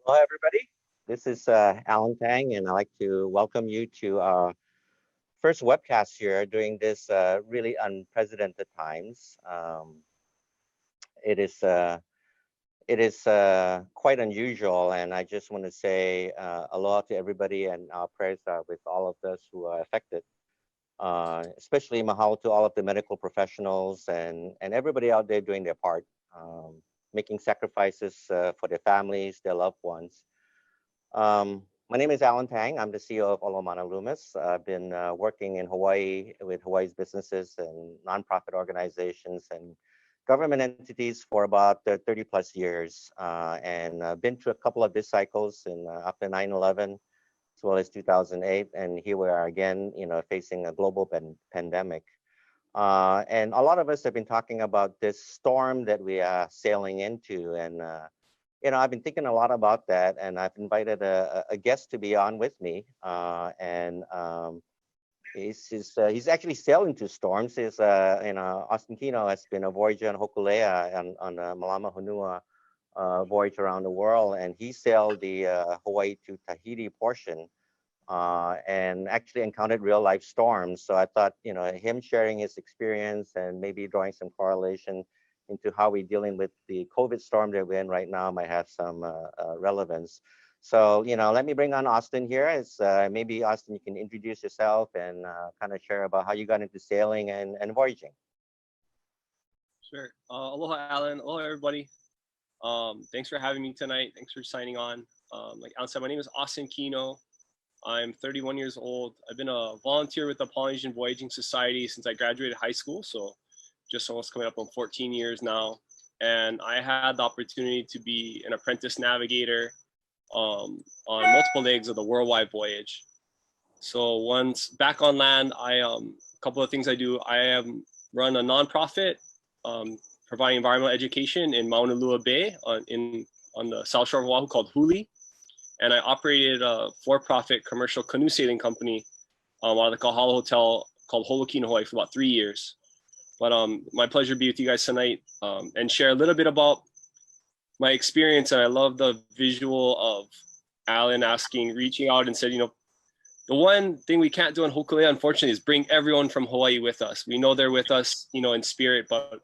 Hello, everybody. This is Alan Tang, and I'd like to welcome you to our first webcast here during this really unprecedented times. It is quite unusual, and I just want to say aloha to everybody, and our prayers are with all of us who are affected. Especially mahalo to all of the medical professionals and everybody out there doing their part, making sacrifices for their families, their loved ones. My name is Alan Tang. I'm the CEO of Olomana Loomis. I've been working in Hawaii with Hawaii's businesses and nonprofit organizations and government entities for about 30 plus years, and been through a couple of these cycles in after 9/11 as well as 2008, and here we are again, facing a global pandemic. And a lot of us have been talking about this storm that we are sailing into, and I've been thinking a lot about that, and I've invited a guest to be on with me. And he's actually sailing to storms. Austin Kino has been a voyager on Hokulea on the Malama Honua voyage around the world, and he sailed the Hawaii to Tahiti portion. And actually encountered real life storms. So I thought, him sharing his experience and maybe drawing some correlation into how we're dealing with the COVID storm that we're in right now might have some relevance. So, let me bring on Austin here. It's maybe Austin, you can introduce yourself and kind of share about how you got into sailing and voyaging. Sure. Aloha, Alan. Aloha, everybody. Thanks for having me tonight. Thanks for signing on. Like Alan said, my name is Austin Kino. I'm 31 years old. I've been a volunteer with the Polynesian Voyaging Society since I graduated high school, so just almost coming up on 14 years now. And I had the opportunity to be an apprentice navigator on multiple legs of the worldwide voyage. So once back on land, a couple of things I do. I run a nonprofit providing environmental education in Maunalua Bay on the south shore of Oahu called Huli. And I operated a for-profit commercial canoe sailing company out of the Kahala Hotel called Holokino, Hawaii for about 3 years. But my pleasure to be with you guys tonight and share a little bit about my experience. And I love the visual of Alan reaching out and said, the one thing we can't do in Hokulea, unfortunately, is bring everyone from Hawaii with us. We know they're with us, in spirit, but,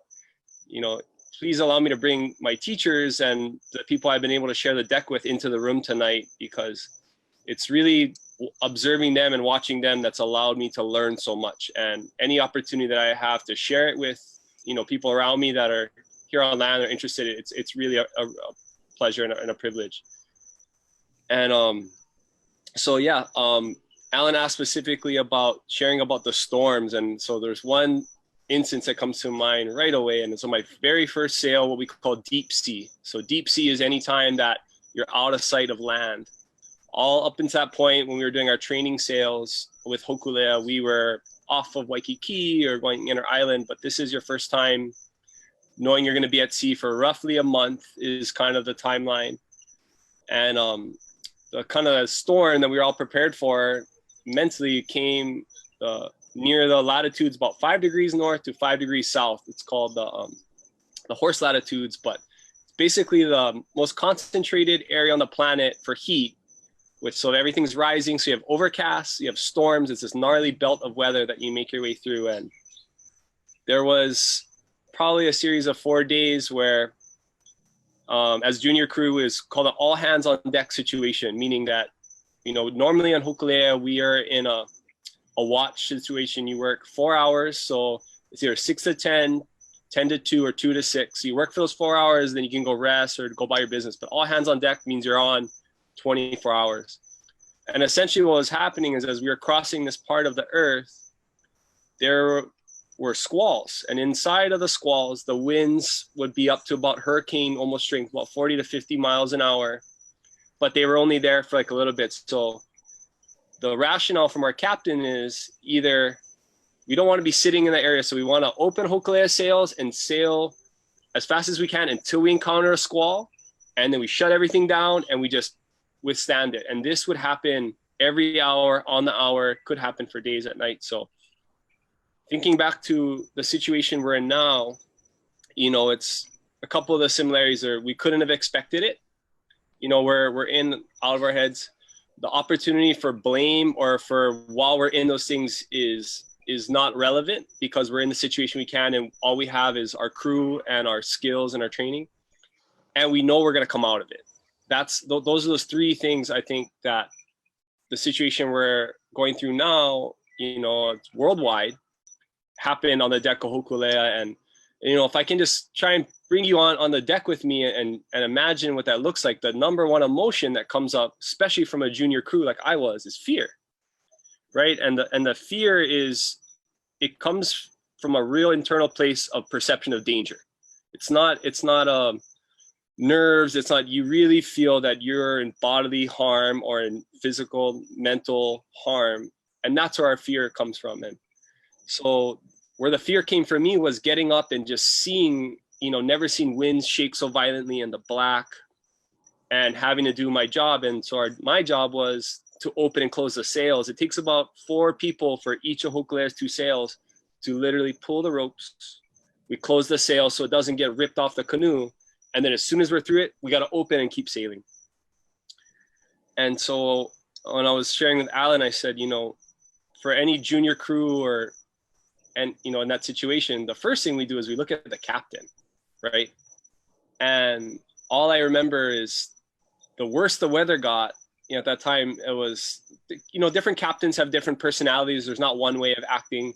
please allow me to bring my teachers and the people I've been able to share the deck with into the room tonight, because it's really observing them and watching them that's allowed me to learn so much. And any opportunity that I have to share it with, people around me that are here on land or interested, it's really a pleasure and a privilege. And Alan asked specifically about sharing about the storms. And so there's one instance that comes to mind right away. And so my very first sail, what we call deep sea. So deep sea is any time that you're out of sight of land. All up until that point, when we were doing our training sails with Hokulea, we were off of Waikiki or going inner island, but this is your first time knowing you're going to be at sea for roughly a month is kind of the timeline. And the kind of storm that we were all prepared for mentally came near the latitudes about 5 degrees north to 5 degrees south. It's called the horse latitudes, but it's basically the most concentrated area on the planet for heat, so everything's rising. So you have overcasts, you have storms. It's this gnarly belt of weather that you make your way through. And there was probably a series of 4 days where as junior crew is called an all hands on deck situation, meaning that, normally on Hokulea, we are in a watch situation. You work 4 hours. So it's either 6 to 10, 10 to 2, or 2 to 6. So you work for those 4 hours, then you can go rest or go by your business. But all hands on deck means you're on 24 hours. And essentially what was happening is as we were crossing this part of the earth, there were squalls. And inside of the squalls, the winds would be up to about hurricane almost strength, about 40 to 50 miles an hour. But they were only there for like a little bit. So the rationale from our captain is either we don't want to be sitting in the area, so we want to open Hokulea sails and sail as fast as we can until we encounter a squall, and then we shut everything down and we just withstand it. And this would happen every hour, on the hour, could happen for days at night. So thinking back to the situation we're in now, it's a couple of the similarities are we couldn't have expected it. we're in out of our heads. The opportunity for blame or for while we're in those things is not relevant because we're in the situation we can, and all we have is our crew and our skills and our training, and we know we're going to come out of it. Those are those three things I think that the situation we're going through now, it's worldwide, happened on the deck of Hokulea. And if I can just try and bring you on the deck with me and imagine what that looks like, the number one emotion that comes up, especially from a junior crew like I was, is fear, right? And the fear it comes from a real internal place of perception of danger. It's not nerves. It's not, you really feel that you're in bodily harm or in physical, mental harm. And that's where our fear comes from. And so where the fear came for me was getting up and just seeing, never seen winds shake so violently in the black and having to do my job. And so my job was to open and close the sails. It takes about 4 people for each of Hokulea's 2 sails to literally pull the ropes. We close the sail so it doesn't get ripped off the canoe. And then as soon as we're through it, we got to open and keep sailing. And so when I was sharing with Alan, I said, for any junior crew in that situation, the first thing we do is we look at the captain, right? And all I remember is the worse the weather got, at that time, it was, different captains have different personalities. There's not one way of acting.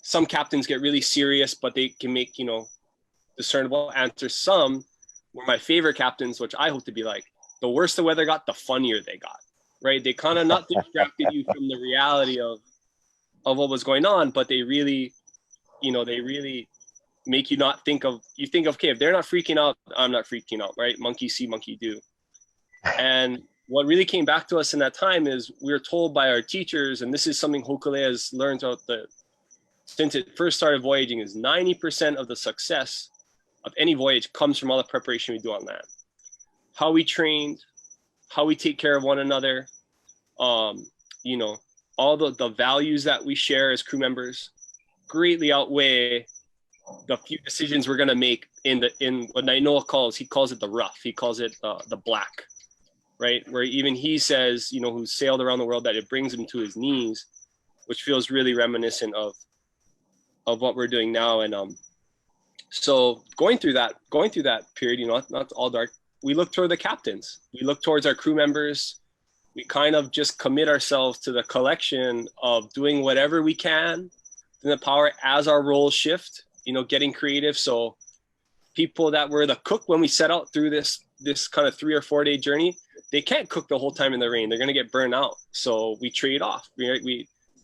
Some captains get really serious, but they can make, discernible answers. Some were my favorite captains, which I hope to be like. The worse the weather got, the funnier they got, right? They kind of not distracted you from the reality of what was going on, but they really, they really make you not think of, okay, if they're not freaking out, I'm not freaking out, right? Monkey see, monkey do. And what really came back to us in that time is we were told by our teachers, and this is something Hokulea has learned since it first started voyaging, is 90% of the success of any voyage comes from all the preparation we do on land. How we trained, how we take care of one another, all the values that we share as crew members greatly outweigh the few decisions we're going to make in what Nainoa calls it the rough. He calls it the black, right? Where even he says, who's sailed around the world, that it brings him to his knees, which feels really reminiscent of what we're doing now. And so going through that period, not all dark, we look toward the captains. We look towards our crew members. We kind of just commit ourselves to the collection of doing whatever we can in the power as our roles shift, getting creative. So people that were the cook when we set out through this kind of 3 or 4 day journey, they can't cook the whole time in the rain. They're going to get burned out. So we trade off.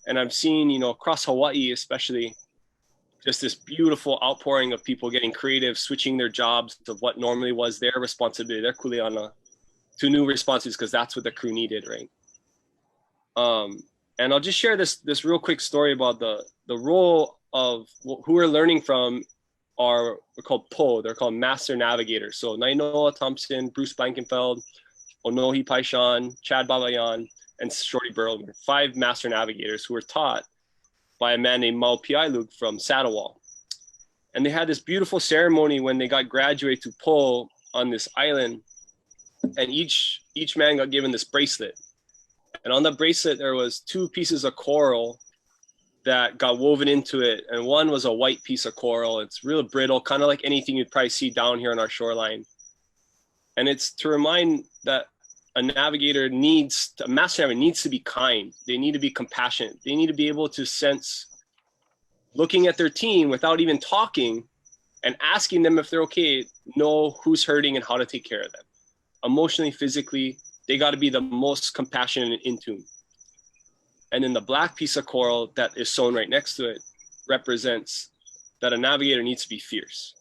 And I've seen, across Hawaii, especially, just this beautiful outpouring of people getting creative, switching their jobs of what normally was their responsibility, their kuleana, to new responsibilities, because that's what the crew needed, right? And I'll just share this real quick story about the role of who we're learning from we're called PO, they're called Master Navigators. So Nainoa Thompson, Bruce Blankenfeld, Onohi Paishan, Chad Babayan, and Shorty Burlman, 5 Master Navigators who were taught by a man named Mau Piailug from Saddlewall. And they had this beautiful ceremony when they got graduated to PO on this island. And each man got given this bracelet. And on the bracelet, there was 2 pieces of coral that got woven into it. And one was a white piece of coral. It's real brittle, kind of like anything you'd probably see down here on our shoreline. And it's to remind that a master navigator needs to be kind. They need to be compassionate. They need to be able to sense, looking at their team without even talking and asking them if they're okay, know who's hurting and how to take care of them. Emotionally, physically, they got to be the most compassionate and in tune. And then the black piece of coral that is sewn right next to it represents that a navigator needs to be fierce.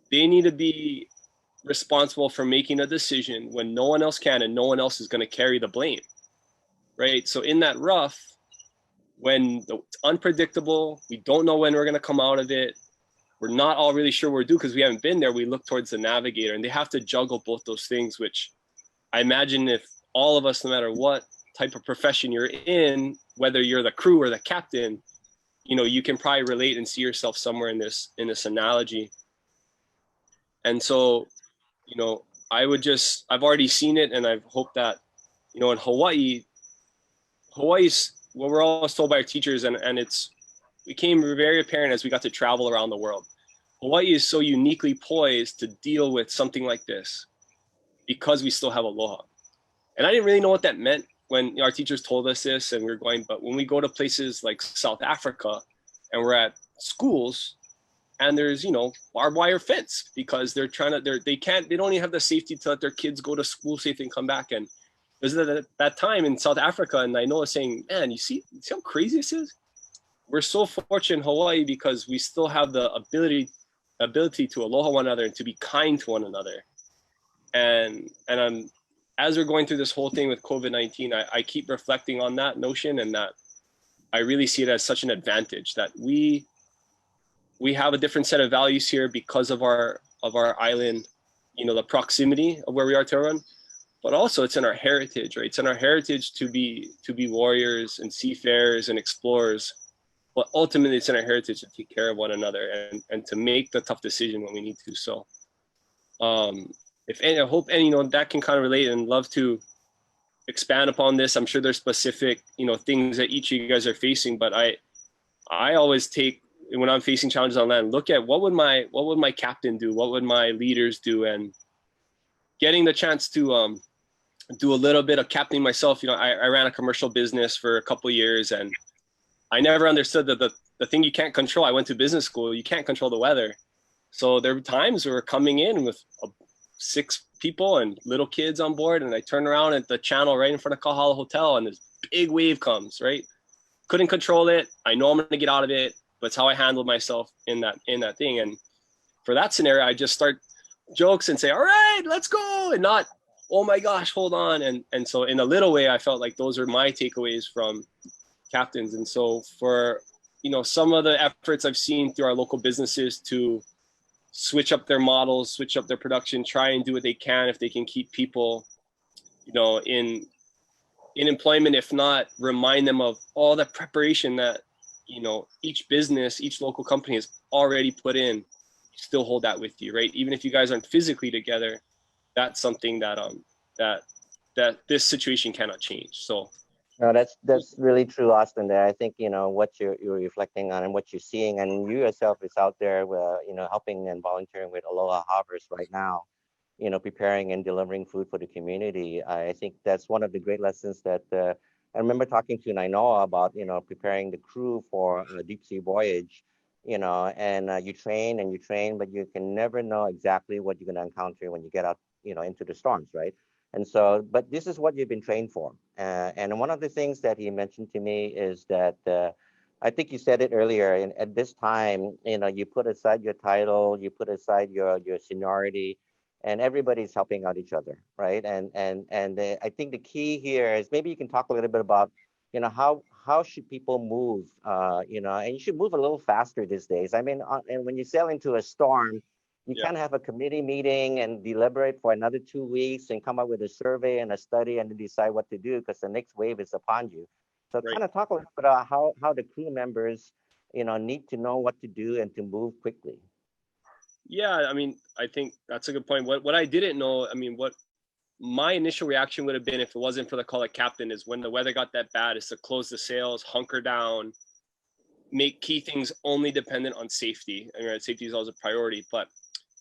They need to be responsible for making a decision when no one else can and no one else is going to carry the blame, right? So in that rough, when it's unpredictable, we don't know when we're going to come out of it, we're not all really sure what we're doing because we haven't been there, we look towards the navigator, and they have to juggle both those things, which I imagine if all of us, no matter what type of profession you're in, whether you're the crew or the captain, you can probably relate and see yourself somewhere in this analogy. And so, I've already seen it, and I've hoped that, you know, in Hawaii's what we're always told by our teachers, and it's became very apparent as we got to travel around the world. Hawaii is so uniquely poised to deal with something like this because we still have aloha. And I didn't really know what that meant when, you know, our teachers told us this and we were going, but when we go to places like South Africa and we're at schools and there's, you know, barbed wire fence because they don't even have the safety to let their kids go to school safe and come back. And there's that time in South Africa, and I know it's saying, man, you see how crazy this is? We're so fortunate in Hawaii because we still have the ability to aloha one another and to be kind to one another. And as we're going through this whole thing with COVID-19, I keep reflecting on that notion, and that I really see it as such an advantage that we have a different set of values here because of our island, you know, the proximity of where we are to everyone, but also it's in our heritage, right? It's in our heritage to be warriors and seafarers and explorers. But ultimately, it's in our heritage to take care of one another and to make the tough decision when we need to. So, I hope any, you know, that can kind of relate, and love to expand upon this. I'm sure there's specific, you know, things that each of you guys are facing, but I always take, when I'm facing challenges on land, look at what would my captain do? What would my leaders do? And getting the chance to do a little bit of captaining myself. You know, I ran a commercial business for a couple of years, and I never understood that the thing you can't control. I went to business school. You can't control the weather. So there were times we were coming in with 6 people and little kids on board, and I turn around at the channel right in front of Kahala Hotel, and this big wave comes, right? Couldn't control it. I know I'm going to get out of it, but it's how I handled myself in that thing. And for that scenario, I just start jokes and say, all right, let's go, and not, oh my gosh, hold on. And so in a little way, I felt like those are my takeaways from captains. And so for, you know, some of the efforts I've seen through our local businesses to switch up their models, switch up their production, try and do what they can if they can keep people, you know, in employment, if not remind them of all the preparation that, you know, each business, each local company has already put in. Still hold that with you, right? Even if you guys aren't physically together, that's something that that this situation cannot change. So no, that's really true, Austin. There, I think, you know, what you're reflecting on and what you're seeing, and you yourself is out there, you know, helping and volunteering with Aloha Harbors right now, you know, preparing and delivering food for the community. I think that's one of the great lessons that I remember talking to Nainoa about, you know, preparing the crew for a deep sea voyage, you know, and you train and you train, but you can never know exactly what you're going to encounter when you get out, you know, into the storms, right? And so, but this is what you've been trained for. And one of the things that he mentioned to me is that I think you said it earlier. And at this time, you know, you put aside your title, you put aside your seniority, and everybody's helping out each other, right? And I think the key here is maybe you can talk a little bit about, you know, how should people move, you know, and you should move a little faster these days. I mean, and when you sail into a storm, you kind of have a committee meeting and deliberate for another 2 weeks and come up with a survey and a study and then decide what to do because the next wave is upon you. So kind of talk a little bit about how the crew members, you know, need to know what to do and to move quickly. Yeah, I mean, I think that's a good point. What I didn't know, I mean, what my initial reaction would have been if it wasn't for the call of captain is when the weather got that bad is to close the sails, hunker down, make key things only dependent on safety. I mean, safety is always a priority, but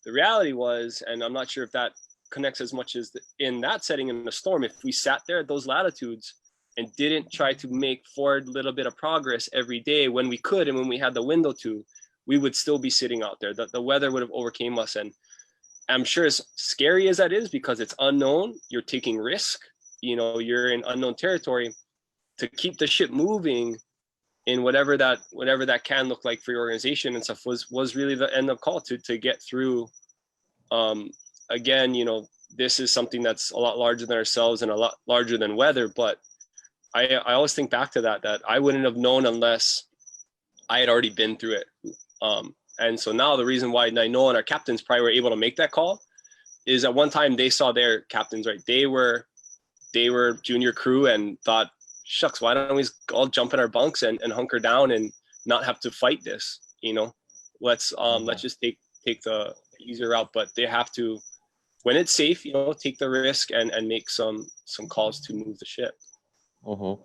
the reality was, and I'm not sure if that connects as much as in that setting in the storm, if we sat there at those latitudes and didn't try to make forward a little bit of progress every day when we could and when we had the window to, we would still be sitting out there. The weather would have overcame us. And I'm sure as scary as that is because it's unknown, you're taking risk, you know, you're in unknown territory. To keep the ship moving in whatever that can look like for your organization and stuff was really the end of call to get through. Again, you know, this is something that's a lot larger than ourselves and a lot larger than weather, but I always think back to that I wouldn't have known unless I had already been through it. And so now the reason why Nainoa and our captains probably were able to make that call is at one time they saw their captains, right? They were junior crew and thought, shucks, why don't we all jump in our bunks and hunker down and not have to fight this? You know, let's just take the easier route. But they have to when it's safe, take the risk and make some calls to move the ship. Mm-hmm.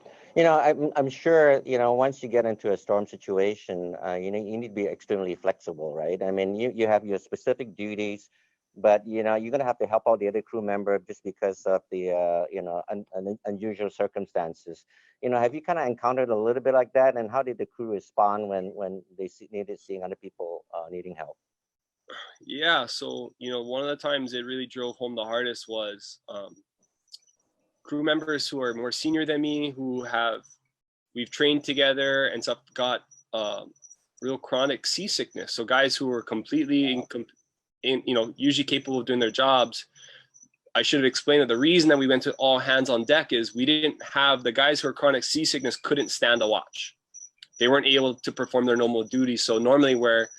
I'm sure, once you get into a storm situation, you need to be extremely flexible, right? I mean, you have your specific duties, but, you're going to have to help out the other crew member just because of the, unusual circumstances. Have you kind of encountered a little bit like that? And how did the crew respond when they needed seeing other people needing help? Yeah. So, one of the times it really drove home the hardest was crew members who are more senior than me, we've trained together and stuff, got real chronic seasickness. So guys who were completely usually capable of doing their jobs. I should have explained that the reason that we went to all hands on deck is we didn't have the guys who are chronic seasickness couldn't stand a watch. They weren't able to perform their normal duties. So normally where,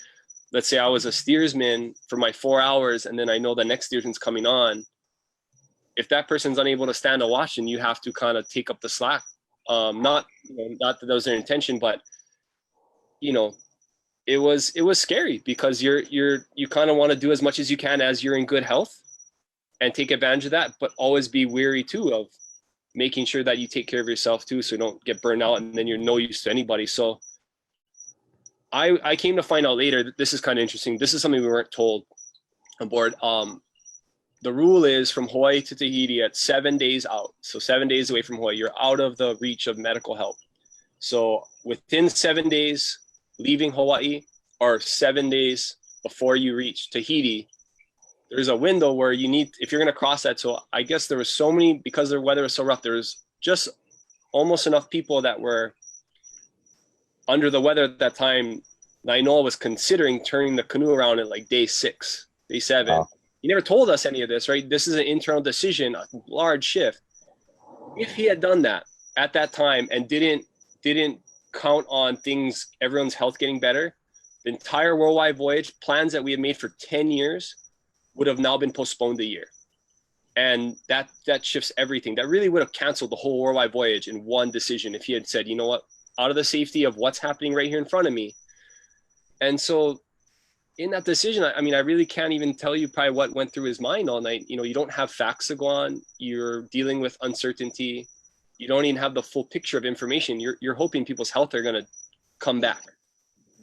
let's say I was a steersman for my 4 hours and then I know the next steersman's coming on, if that person's unable to stand a watch, then you have to kind of take up the slack. Not that that was their intention, but it was scary because you kind of want to do as much as you can as you're in good health and take advantage of that, but always be wary too of making sure that you take care of yourself too, so you don't get burned out and then you're no use to anybody. So I came to find out later that this is kind of interesting. This is something we weren't told on board. The rule is from Hawaii to Tahiti at 7 days out. So 7 days away from Hawaii, you're out of the reach of medical help. So within 7 days leaving Hawaii or 7 days before you reach Tahiti, there's a window where if you're going to cross that. So I guess there was so many, because the weather was so rough, there was just almost enough people that were under the weather at that time. Nainoa was considering turning the canoe around at like day 6, day 7. Wow. He never told us any of this, right? This is an internal decision, a large shift. If he had done that at that time and didn't count on everyone's health getting better, the entire worldwide voyage, plans that we had made for 10 years would have now been postponed a year. And that shifts everything. That really would have canceled the whole worldwide voyage in one decision if he had said, you know what, out of the safety of what's happening right here in front of me. And so in that decision, I mean, I really can't even tell you probably what went through his mind all night. You don't have facts to go on. You're dealing with uncertainty. You don't even have the full picture of information. You're hoping people's health are going to come back.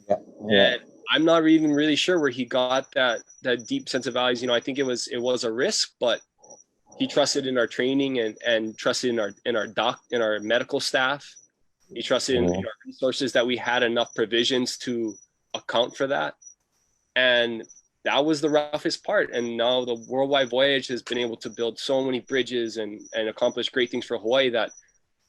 Yeah. And I'm not even really sure where he got that deep sense of values. I think it was a risk, but he trusted in our training and trusted in our medical staff. He trusted in our resources, that we had enough provisions to account for that. And that was the roughest part. And now the worldwide voyage has been able to build so many bridges and accomplish great things for Hawaii, that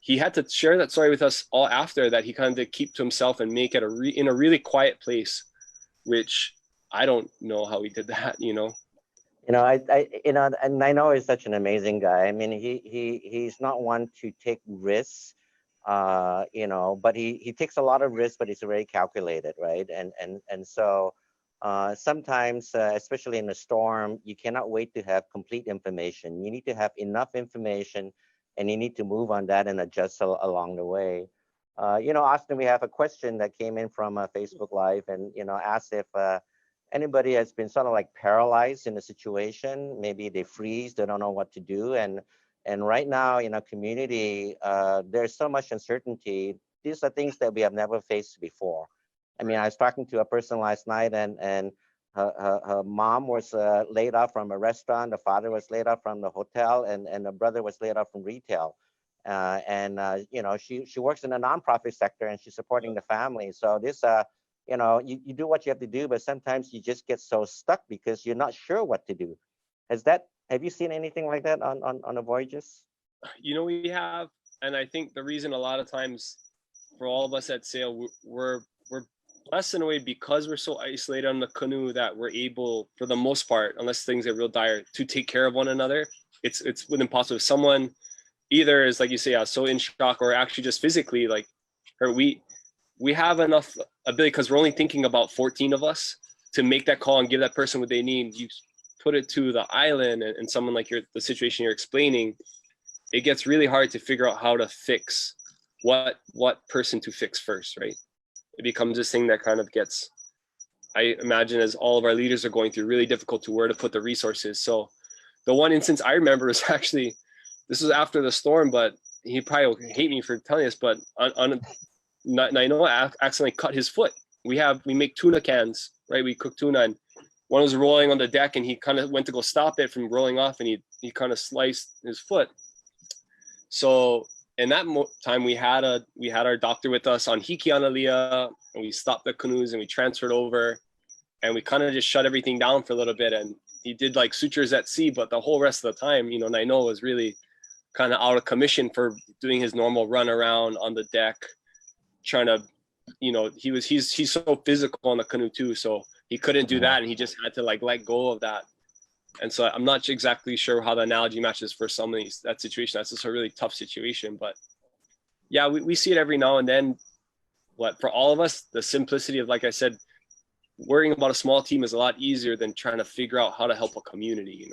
he had to share that story with us all after that. He kind of did keep to himself and make it in a really quiet place, which I don't know how he did that, and Nainoa is such an amazing guy. I mean, he's not one to take risks, but he takes a lot of risks, but he's very calculated, right? And so sometimes, especially in a storm, you cannot wait to have complete information. You need to have enough information, and you need to move on that and adjust along the way. Austin, we have a question that came in from Facebook Live, and asked if anybody has been sort of like paralyzed in a situation. Maybe they freeze, they don't know what to do, and right now in our community, there's so much uncertainty. These are things that we have never faced before. I mean, I was talking to a person last night, and her mom was laid off from a restaurant. The father was laid off from the hotel, and the brother was laid off from retail. She works in the nonprofit sector, and she's supporting the family. So this, you do what you have to do, but sometimes you just get so stuck because you're not sure what to do. Have you seen anything like that on the voyages? We have, and I think the reason a lot of times for all of us at Sail, we're blessed in a way because we're so isolated on the canoe that we're able, for the most part, unless things get real dire, to take care of one another. It's within possible. If someone either is, like you say, so in shock, or actually just physically like her, we have enough ability, because we're only thinking about 14 of us, to make that call and give that person what they need. You put it to the island and someone like the situation you're explaining, it gets really hard to figure out how to fix what person to fix first, right? It becomes this thing that kind of gets, I imagine, as all of our leaders are going through, really difficult to where to put the resources. So the one instance I remember is actually, this was after the storm, but he probably will hate me for telling this, but Nainoa accidentally cut his foot. We make tuna cans, right? We cook tuna, and one was rolling on the deck, and he kind of went to go stop it from rolling off, and he kind of sliced his foot. So in that time, we had our doctor with us on Hikianalia, and we stopped the canoes and we transferred over, and we kind of just shut everything down for a little bit. And he did like sutures at sea, but the whole rest of the time, Nainoa was really kind of out of commission for doing his normal run around on the deck, trying to, he's so physical on the canoe too, so he couldn't do that, and he just had to like let go of that. And so I'm not exactly sure how the analogy matches for some of that situation. That's just a really tough situation, but yeah, we see it every now and then. But for all of us, the simplicity of, like I said, worrying about a small team is a lot easier than trying to figure out how to help a community,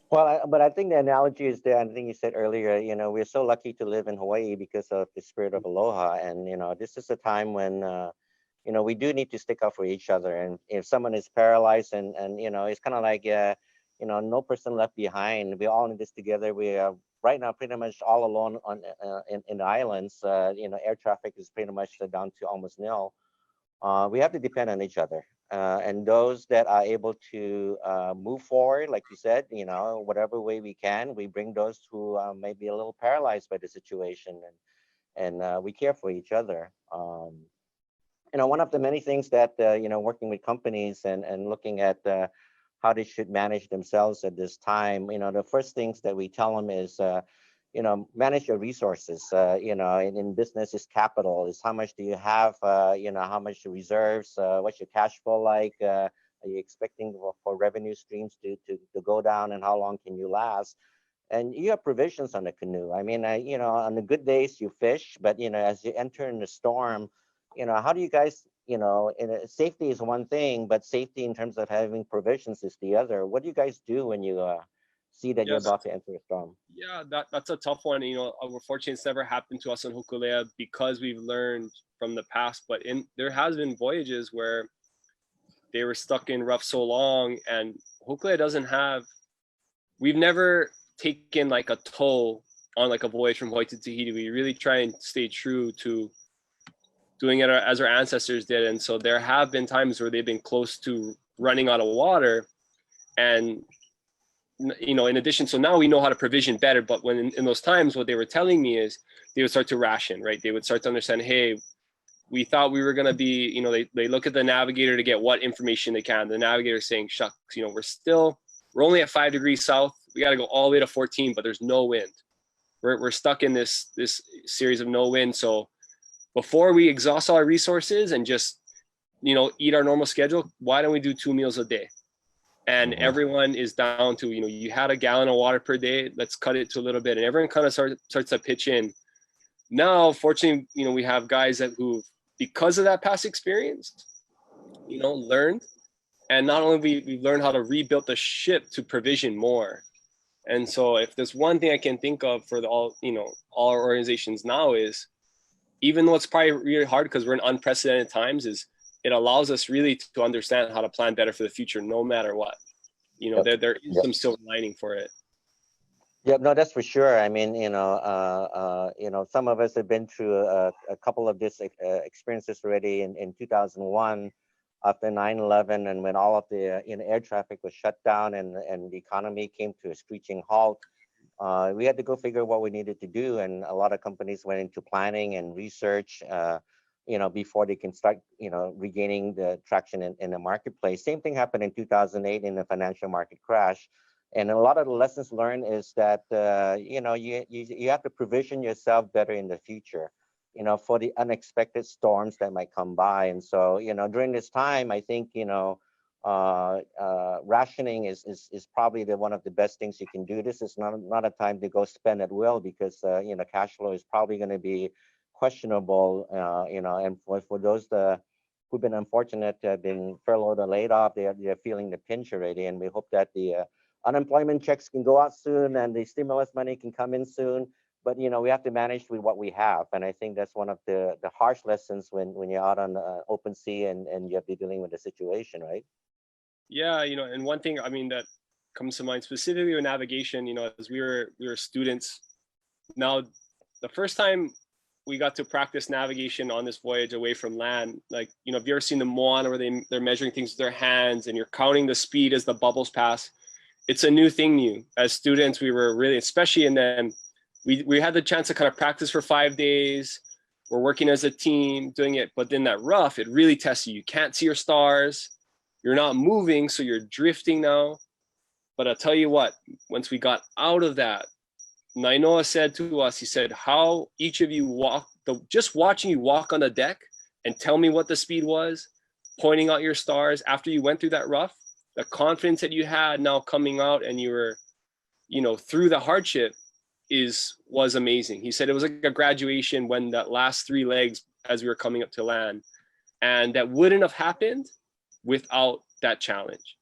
Well, but I think the analogy is there. I think you said earlier, we're so lucky to live in Hawaii because of the spirit of aloha. And, this is a time when, we do need to stick up for each other. And if someone is paralyzed and it's kind of like, no person left behind. We're all in this together. We are right now pretty much all alone in the islands. Air traffic is pretty much down to almost nil. We have to depend on each other. And those that are able to move forward, like you said, whatever way we can, we bring those who may be a little paralyzed by the situation, and we care for each other. One of the many things that, working with companies and looking at how they should manage themselves at this time, the first things that we tell them is, manage your resources. In business is capital, is how much do you have, how much reserves, what's your cash flow like, are you expecting for revenue streams to go down, and how long can you last? And you have provisions on the canoe. I mean, on the good days you fish, but, as you enter in the storm, how do you guys, safety is one thing, but safety in terms of having provisions is the other. What do you guys do when you see that you're about to enter a storm? Yeah, that's a tough one. We're fortunate it's never happened to us on Hokulea because we've learned from the past. But there has been voyages where they were stuck in rough so long, and Hokulea doesn't have. We've never taken like a toll on like a voyage from Hawaii to Tahiti. We really try and stay true to doing it as our ancestors did, and so there have been times where they've been close to running out of water, and in addition, so now we know how to provision better. But when in those times, what they were telling me is they would start to ration, right? They would start to understand, hey, we thought we were going to be, they look at the navigator to get what information they can. The navigator saying, shucks, we're only at 5 degrees south. We got to go all the way to 14, but there's no wind. We're stuck in this series of no wind. So before we exhaust all our resources and just, eat our normal schedule, why don't we do 2 meals a day? And everyone is down to, you had a gallon of water per day, let's cut it to a little bit. And everyone kind of starts to pitch in. Now, fortunately, we have guys who, because of that past experience, learned. And not only we've learned how to rebuild the ship to provision more. And so if there's one thing I can think of for all our organizations now is, even though it's probably really hard because we're in unprecedented times, is it allows us really to understand how to plan better for the future, no matter what. There is some silver lining for it. Yeah, no, that's for sure. I mean, some of us have been through a couple of these experiences already in 2001 after 9/11, and when all of the air traffic was shut down and the economy came to a screeching halt. We had to go figure what we needed to do, and a lot of companies went into planning and research, before they can start, regaining the traction in the marketplace. Same thing happened in 2008 in the financial market crash. And a lot of the lessons learned is that, you have to provision yourself better in the future, for the unexpected storms that might come by. And so, during this time, I think, rationing is probably one of the best things you can do. This is not a time to go spend at will because, cash flow is probably going to be questionable, and for those who've been unfortunate to have been furloughed or laid off, they're feeling the pinch already. And we hope that the unemployment checks can go out soon and the stimulus money can come in soon. But, we have to manage with what we have. And I think that's one of the harsh lessons when you're out on open sea and you have to be dealing with the situation, right? Yeah, and one thing, that comes to mind specifically with navigation. You know, as we were students. Now, the first time we got to practice navigation on this voyage away from land, like, you know, have you ever seen the Moana where they're measuring things with their hands and you're counting the speed as the bubbles pass? It's a new thing. New as students, we were really, especially, and then we had the chance to kind of practice for 5 days. We're working as a team doing it, but then that rough, it really tests you. You can't see your stars. You're not moving, so you're drifting now. But I'll tell you what, once we got out of that, Nainoa said to us, he said, how each of you walk, just watching you walk on the deck and tell me what the speed was, pointing out your stars after you went through that rough, the confidence that you had now coming out and you were, you know, through the hardship was amazing. He said it was like a graduation when that last 3 legs as we were coming up to land, and that wouldn't have happened without that challenge.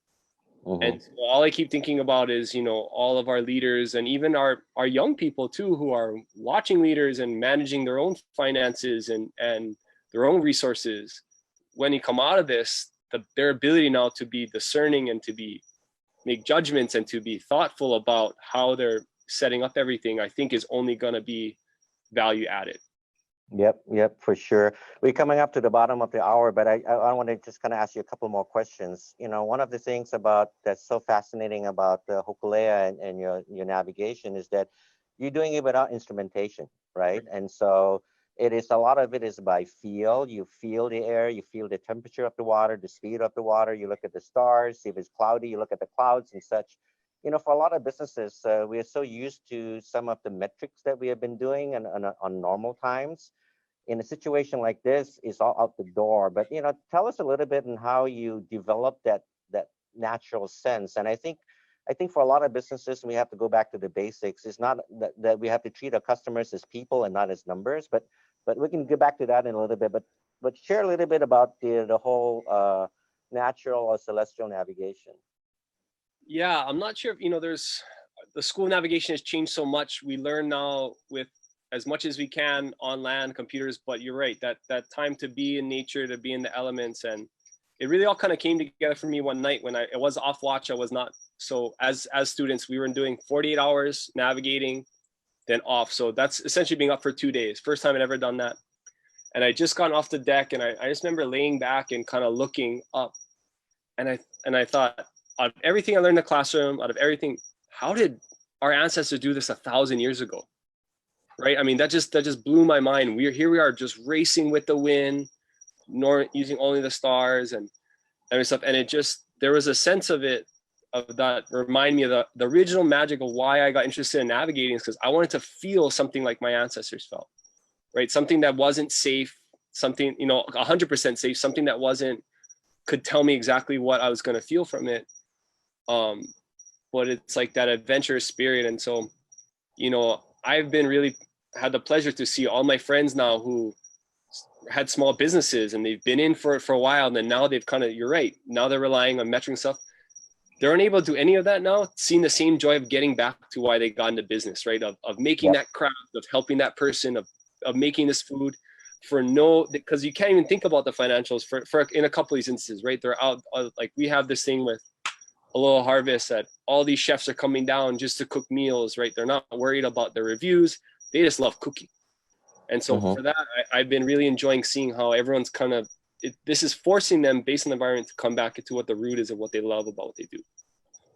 And so all I keep thinking about is, you know, all of our leaders and even our young people too, who are watching leaders and managing their own finances and their own resources. When you come out of this, their ability now to be discerning and to make judgments and to be thoughtful about how they're setting up everything, I think is only going to be value added. Yep, for sure. We're coming up to the bottom of the hour, but I want to just kind of ask you a couple more questions. You know, one of the things that's so fascinating about the Hokulea and your navigation is that you're doing it without instrumentation, right? And so a lot of it is by feel. You feel the air, you feel the temperature of the water, the speed of the water. You look at the stars. If it's cloudy, you look at the clouds and such. You know, for a lot of businesses, we are so used to some of the metrics that we have been doing on normal times. In a situation like this, it's all out the door. But, you know, tell us a little bit on how you develop that natural sense. And I think for a lot of businesses, we have to go back to the basics. It's not that we have to treat our customers as people and not as numbers, but we can get back to that in a little bit. But share a little bit about the whole natural or celestial navigation. Yeah, I'm not sure if, you know, the school of navigation has changed so much. We learn now with as much as we can on land, computers, but you're right, that time to be in nature, to be in the elements. And it really all kind of came together for me one night when I was off watch. I was not, so as students, we were doing 48 hours navigating, then off. So that's essentially being up for 2 days. First time I'd ever done that. And I just gotten off the deck, and I just remember laying back and kind of looking up. And I thought, out of everything I learned in the classroom, out of everything, how did our ancestors do this 1,000 years ago? Right? I mean, that just blew my mind. We are just racing with the wind, using only the stars and stuff. And there was a sense of that remind me of the original magic of why I got interested in navigating, is because I wanted to feel something like my ancestors felt, right? Something that wasn't safe, something, you know, 100% safe, something that could tell me exactly what I was going to feel from it. But it's like that adventurous spirit. And so, you know, I've been really had the pleasure to see all my friends now who had small businesses and they've been in for a while. And then now they've kind of, you're right, now they're relying on measuring stuff. They're unable to do any of that now, seeing the same joy of getting back to why they got into business, right? Of making that craft, of helping that person, of making this food because you can't even think about the financials for in a couple of these instances, right? They're out, like we have this thing with Aloha Harvest that all these chefs are coming down just to cook meals, right? They're not worried about the reviews. They just love cooking. And so for that, I've been really enjoying seeing how everyone's kind of, this is forcing them based on the environment to come back into what the root is of what they love about what they do.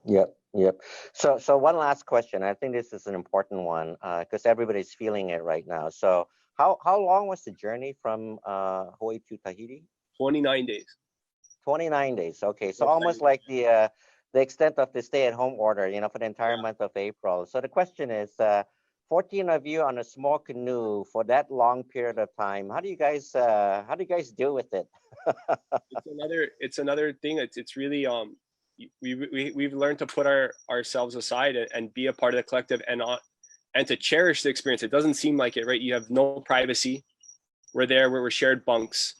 Yep. So one last question. I think this is an important one because everybody's feeling it right now. So how long was the journey from Hawaii to Tahiti? 29 days. 29 days. Okay. So almost like the extent of the stay-at-home order, you know, for the entire month of April. So the question is, 14 of you on a small canoe for that long period of time. How do you guys deal with it? It's another thing. It's really we've learned to put ourselves aside and be a part of the collective and to cherish the experience. It doesn't seem like it, right? You have no privacy. We're there where we're shared bunks.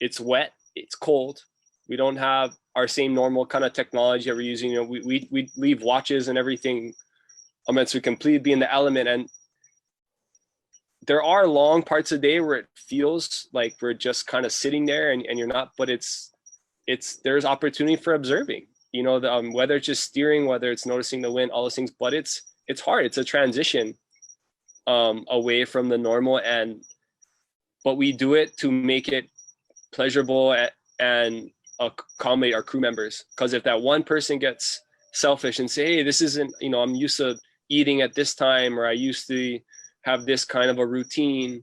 It's wet. It's cold. We don't have our same normal kind of technology that we're using. You know, we leave watches and everything. So we completely be in the element. And there are long parts of the day where it feels like we're just kind of sitting there and you're not, but there's opportunity for observing. you know, whether it's just steering, whether it's noticing the wind, all those things, but it's hard. It's a transition away from the normal, but we do it to make it pleasurable and accommodate our crew members. Because if that one person gets selfish and say, hey, this isn't, you know, I'm used to eating at this time, or I used to have this kind of a routine,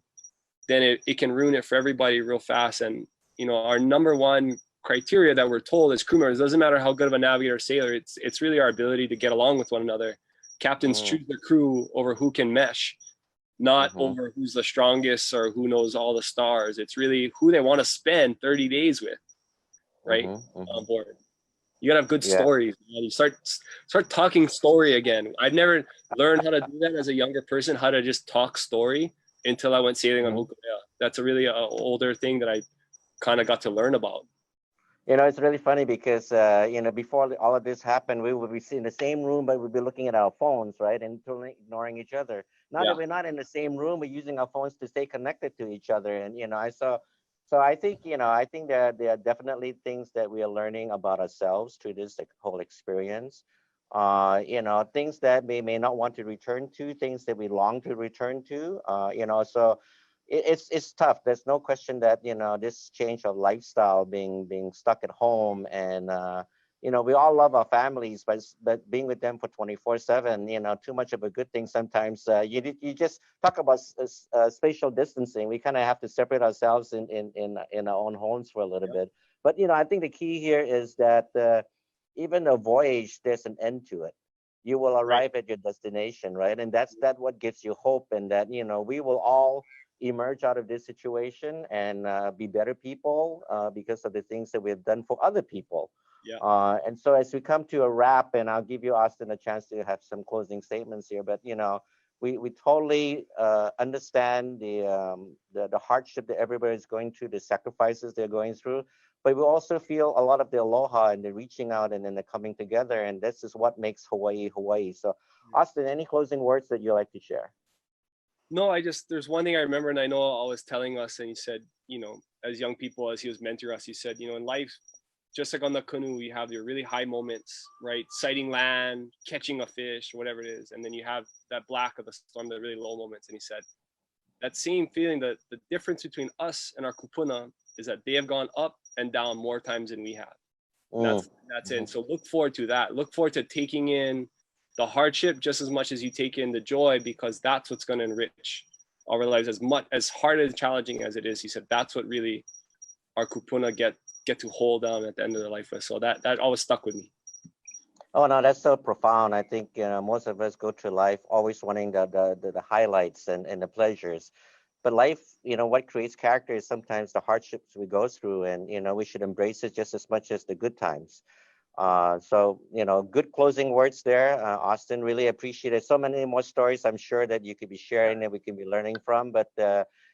then it can ruin it for everybody real fast. And, you know, our number one criteria that we're told as crew members, doesn't matter how good of a navigator or sailor, it's really our ability to get along with one another. Captains choose the crew over who can mesh, not over who's the strongest or who knows all the stars. It's really who they want to spend 30 days with, right? On board. You gotta have good stories. You start talking story again. I've never learned how to do that as a younger person, how to just talk story, until I went sailing on Hokulea. That's a really older thing that I kind of got to learn about. You know, it's really funny because, you know, before all of this happened, we would be in the same room, but we'd be looking at our phones, right? And totally ignoring each other. Now that we're not in the same room, we're using our phones to stay connected to each other. And, you know, so I think, you know, I think there are definitely things that we are learning about ourselves through this whole experience. You know, things that we may not want to return to, things that we long to return to, you know, so it's tough. There's no question that, you know, this change of lifestyle, being stuck at home, and you know, we all love our families, but being with them for 24/7, you know, too much of a good thing sometimes. You just talk about spatial distancing. We kind of have to separate ourselves in our own homes for a little bit. But you know, I think the key here is that even a voyage, there's an end to it. You will arrive at your destination, right? And that's what gives you hope, and that, you know, we will all emerge out of this situation and be better people because of the things that we've done for other people. And so as we come to a wrap, and I'll give you, Austin, a chance to have some closing statements here, but you know, we totally understand the hardship that everybody is going through, the sacrifices they're going through, but we also feel a lot of the aloha and the reaching out and then the coming together, and this is what makes Hawaii Hawaii. So Austin, any closing words that you'd like to share? No, there's one thing I remember, and I know I was telling us, and he said, you know, as young people, as he was mentoring us, he said, you know, in life, just like on the canoe, you have your really high moments, right? Sighting land, catching a fish, whatever it is. And then you have that black of the storm, the really low moments. And he said, that same feeling, the difference between us and our kupuna is that they have gone up and down more times than we have. That's it. And so look forward to that. Look forward to taking in the hardship just as much as you take in the joy, because that's what's going to enrich our lives. As hard and challenging as it is, he said, that's what really our kupuna get to hold down at the end of their life with. So that always stuck with me. Oh no, that's so profound. I think, you know, most of us go through life always wanting the highlights and the pleasures, but life, you know, what creates character is sometimes the hardships we go through, and you know, we should embrace it just as much as the good times. So, you know, good closing words there, Austin. Really appreciate it. So many more stories I'm sure that you could be sharing that we can be learning from. But,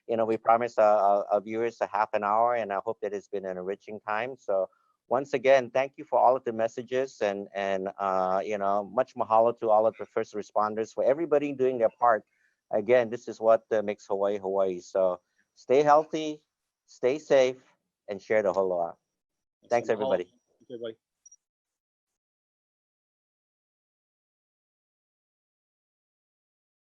you know, we promised our viewers a half an hour, and I hope that it's been an enriching time. So once again, thank you for all of the messages, and you know, much mahalo to all of the first responders for everybody doing their part. Again, this is what makes Hawaii Hawaii. So stay healthy, stay safe, and share the holoa. Thanks, everybody. Everybody.